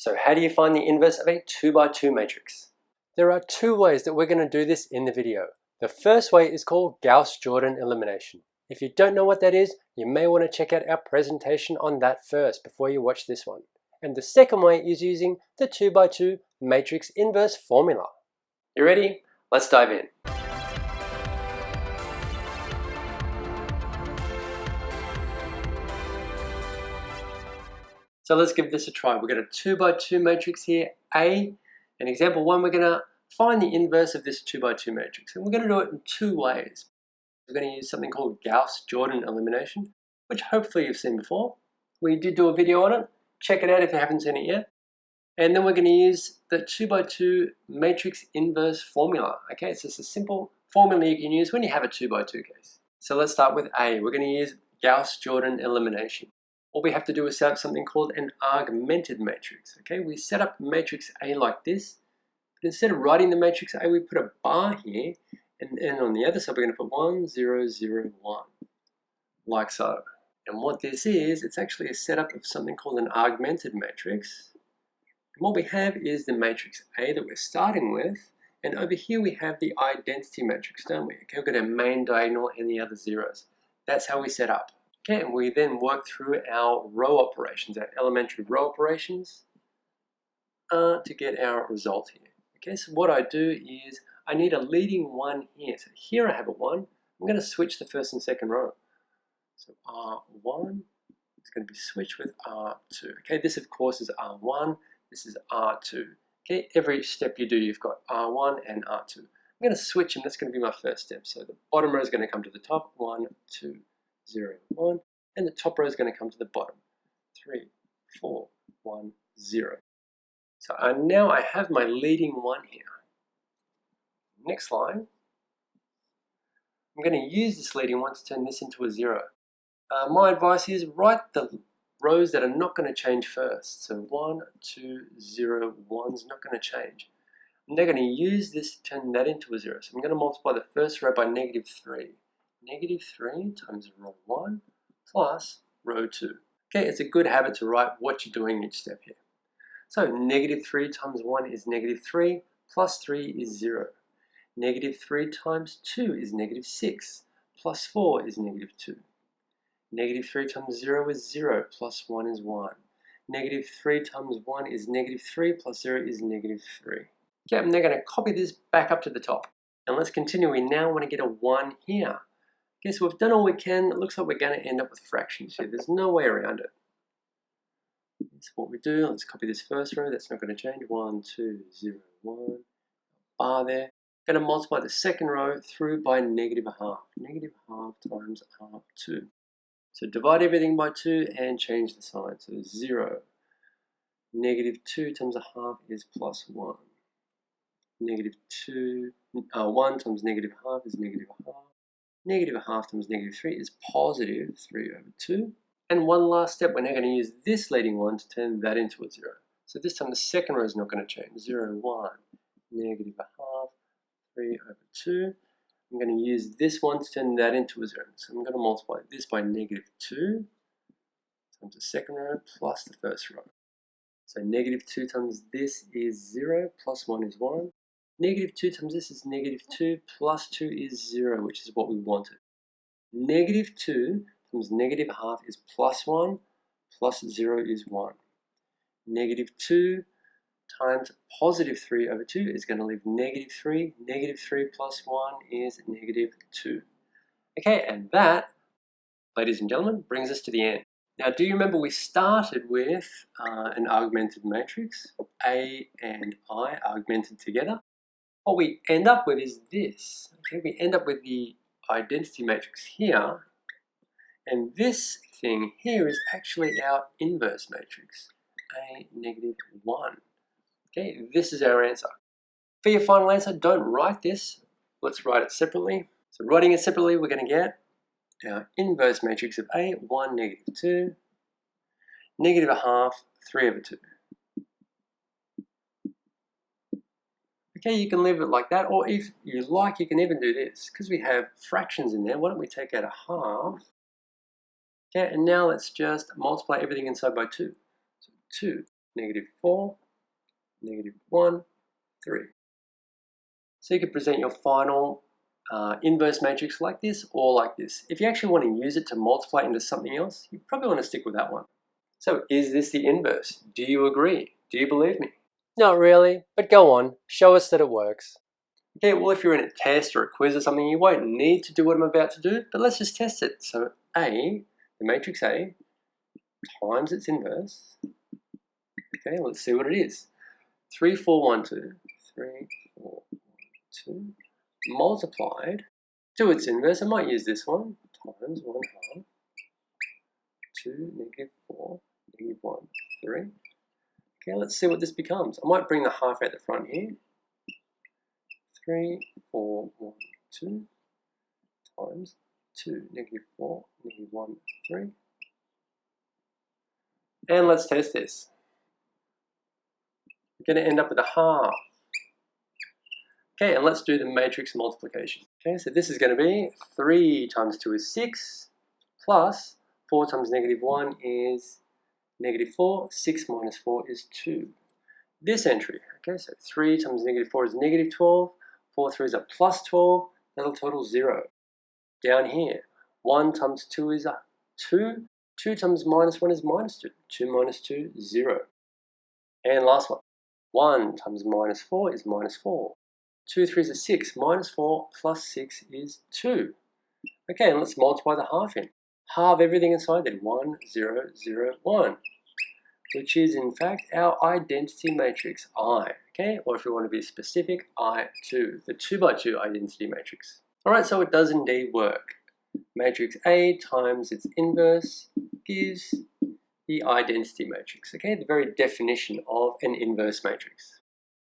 So how do you find the inverse of a 2 by 2 matrix? There are two ways that we're going to do this in the video. The first way is called gauss-jordan elimination. If you don't know what that is, you may want to check out our presentation on that first before you watch this one. And the second way is using the 2 by 2 matrix inverse formula. You ready? Let's dive in. So let's give this a try. We've got a 2 by 2 matrix here, A. In example 1, we're going to find the inverse of this 2 by 2 matrix. And we're going to do it in two ways. We're going to use something called gauss-jordan elimination, which hopefully you've seen before. We did do a video on it. Check it out if you haven't seen it yet. And then we're going to use the 2 by 2 matrix inverse formula. Okay, it's just a simple formula you can use when you have a 2 by 2 case. So let's start with A. We're going to use gauss-jordan elimination. All we have to do is set up something called an augmented matrix. Okay, we set up matrix A like this, but instead of writing the matrix A, we put a bar here, and on the other side we're going to put 1, 0, 0, 1, like so. And what this is, it's actually a setup of something called an augmented matrix. And what we have is the matrix A that we're starting with, and over here we have the identity matrix, don't we? Okay, we've got our main diagonal and the other zeros. That's how we set up. Okay, and we then work through our row operations, our elementary row operations, to get our result here. Okay, so what I do is I need a leading 1 here. So here I have a 1. I'm going to switch the first and second row. So R1 is going to be switched with R2. Okay, this of course is R1. This is R2. Okay, every step you do, you've got R1 and R2. I'm going to switch them. That's going to be my first step. So the bottom row is going to come to the top. 1, 2, 0, 1, and the top row is going to come to the bottom. 3, 4, 1, 0. So now I have my leading 1 here. Next line, I'm going to use this leading 1 to turn this into a 0. My advice is write the rows that are not going to change first. So 1, 2, 0, 1 is not going to change. I'm now going to use this to turn that into a 0. So I'm going to multiply the first row by negative 3. Negative 3 times row 1 plus row 2. Okay, it's a good habit to write what you're doing each step here. So negative 3 times 1 is negative 3, plus 3 is 0. Negative 3 times 2 is negative 6, plus 4 is negative 2. Negative 3 times 0 is 0, plus 1 is 1. Negative 3 times 1 is negative 3, plus 0 is negative 3. Okay, I'm now going to copy this back up to the top. And let's continue. We now want to get a 1 here. Okay, so we've done all we can. It looks like we're going to end up with fractions here. There's no way around it. So what we do, let's copy this first row. That's not going to change. 1, 2, 0, 1. Bar there. Going to multiply the second row through by negative a half. Negative half times R2. So divide everything by 2 and change the sign. So 0. Negative 2 times a half is plus 1. Negative 1 times negative half is negative a half. Negative a half times negative 3 is positive 3 over 2. And one last step, we're now going to use this leading 1 to turn that into a 0. So this time the second row is not going to change. 0, 1, negative a half, 3 over 2. I'm going to use this 1 to turn that into a 0. So I'm going to multiply this by negative 2 times the second row plus the first row. So negative 2 times this is 0, plus 1 is 1. Negative 2 times this is negative 2, plus 2 is 0, which is what we wanted. Negative 2 times negative half is plus 1, plus 0 is 1. Negative 2 times positive 3 over 2 is going to leave negative 3. Negative 3 plus 1 is negative 2. Okay, and that, ladies and gentlemen, brings us to the end. Now, do you remember we started with an augmented matrix, A and I augmented together? What we end up with is this. Okay, we end up with the identity matrix here, and this thing here is actually our inverse matrix, A negative 1. Okay, this is our answer. For your final answer, don't write this. Let's write it separately. So writing it separately, we're going to get our inverse matrix of A, 1, negative 2, negative a half, 3 over 2. Okay, you can leave it like that, or if you like, you can even do this. Because we have fractions in there, why don't we take out a half? Okay, and now let's just multiply everything inside by 2. So 2 -4, -1, 3. So you could present your final inverse matrix like this or like this. If you actually want to use it to multiply into something else, you probably want to stick with that one. So is this the inverse? Do you agree? Do you believe me? Not really, but go on, show us that it works. Okay, well if you're in a test or a quiz or something, you won't need to do what I'm about to do, but let's just test it. So A, the matrix A, times its inverse. Okay, let's see what it is. 3, 4, 1, 2. 3, 4, 1, 2. Multiplied to its inverse. I might use this one. Times 1/2. 2, -4, -1, 3. Okay, let's see what this becomes. I might bring the half out the front here. 3, 4, 1, 2 times 2, -4, -1, 3. And let's test this. We're going to end up with a half. Okay, and let's do the matrix multiplication. Okay, so this is going to be 3 times 2 is 6, plus 4 times -1 is -4, 6 minus 4 is 2. This entry, okay, so 3 times -4 is -12, 4 3s are plus 12, that'll total 0. Down here, 1 times 2 is 2, 2 times -1 is -2, 2 minus 2, 0. And last one, 1 times -4 is -4. 2 3s are 6, -4 plus 6 is 2. Okay, and let's multiply the half in. Halve everything inside then, 1, 0, 0, 1. Which is in fact our identity matrix I, okay? Or if we want to be specific, I2, the 2x2 identity matrix. All right, so it does indeed work. Matrix A times its inverse gives the identity matrix, okay? The very definition of an inverse matrix.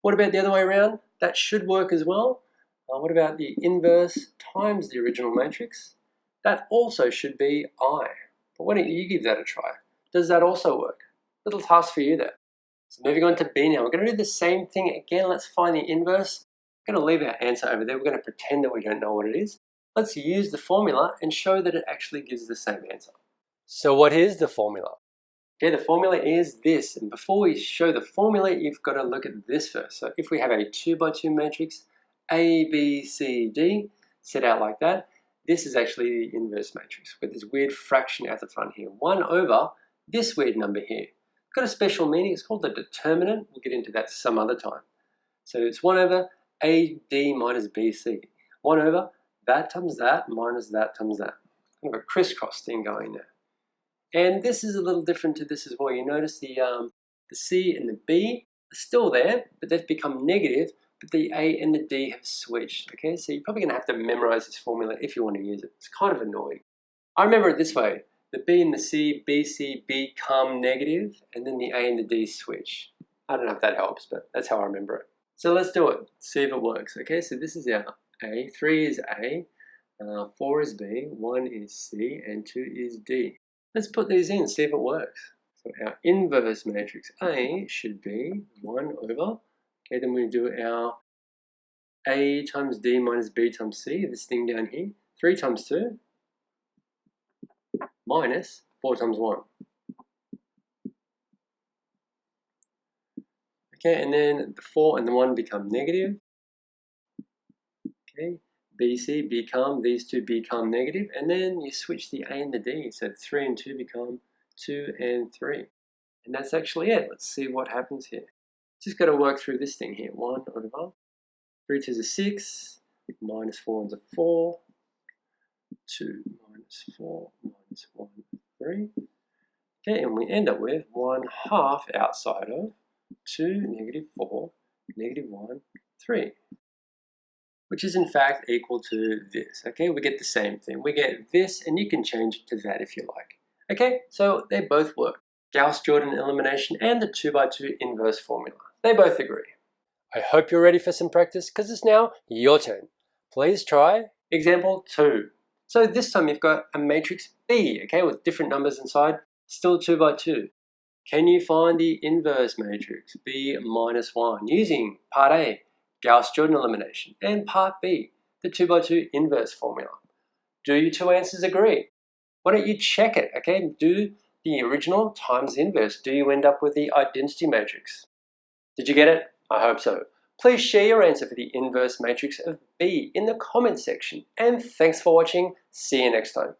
What about the other way around? That should work as well. What about the inverse times the original matrix? That also should be I. But why don't you give that a try? Does that also work? Little task for you there. So moving on to B now. We're going to do the same thing again. Let's find the inverse. We're going to leave our answer over there. We're going to pretend that we don't know what it is. Let's use the formula and show that it actually gives the same answer. So what is the formula? Okay, the formula is this. And before we show the formula, you've got to look at this first. So if we have a 2x2 matrix, A, B, C, D, set out like that, this is actually the inverse matrix with this weird fraction at the front here. 1 over this weird number here. Got a special meaning. It's called the determinant. We'll get into that some other time. So it's 1 over AD minus BC. 1 over that times that minus that times that. Kind of a crisscross thing going there. And this is a little different to this as well. You notice the C and the B are still there, but they've become negative, but the A and the D have switched. Okay, so you're probably going to have to memorize this formula if you want to use it. It's kind of annoying. I remember it this way. The B and the C, BC become negative, and then the A and the D switch. I don't know if that helps, but that's how I remember it. So let's do it, see if it works. Okay, so this is our A, 3 is A, 4 is B, 1 is C, and 2 is D. Let's put these in, see if it works. So our inverse matrix A should be 1 over, okay, then we do our A times D minus B times C, this thing down here, 3 times 2, minus 4 times 1. Okay, and then the 4 and the 1 become negative. Okay, BC become, these two become negative, and then you switch the A and the D, so 3 and 2 become 2 and 3. And that's actually it. Let's see what happens here. Just got to work through this thing here. 1 over 3 2 is 6, minus 4 is a 4, 2 minus 4 minus 1, 3. Okay, and we end up with 1/2 outside of 2, -4, -1, 3. Which is in fact equal to this. Okay, we get the same thing. We get this, and you can change it to that if you like. Okay, so they both work. Gauss-Jordan elimination and the 2x2 inverse formula. They both agree. I hope you're ready for some practice, because it's now your turn. Please try Example 2. So this time you've got a matrix B, okay, with different numbers inside, still 2x2. Can you find the inverse matrix B minus 1 using part A, Gauss-Jordan elimination, and part B, the 2x2 inverse formula? Do your two answers agree? Why don't you check it, okay? Do the original times the inverse. Do you end up with the identity matrix? Did you get it? I hope so. Please share your answer for the inverse matrix of B in the comments section. And thanks for watching. See you next time.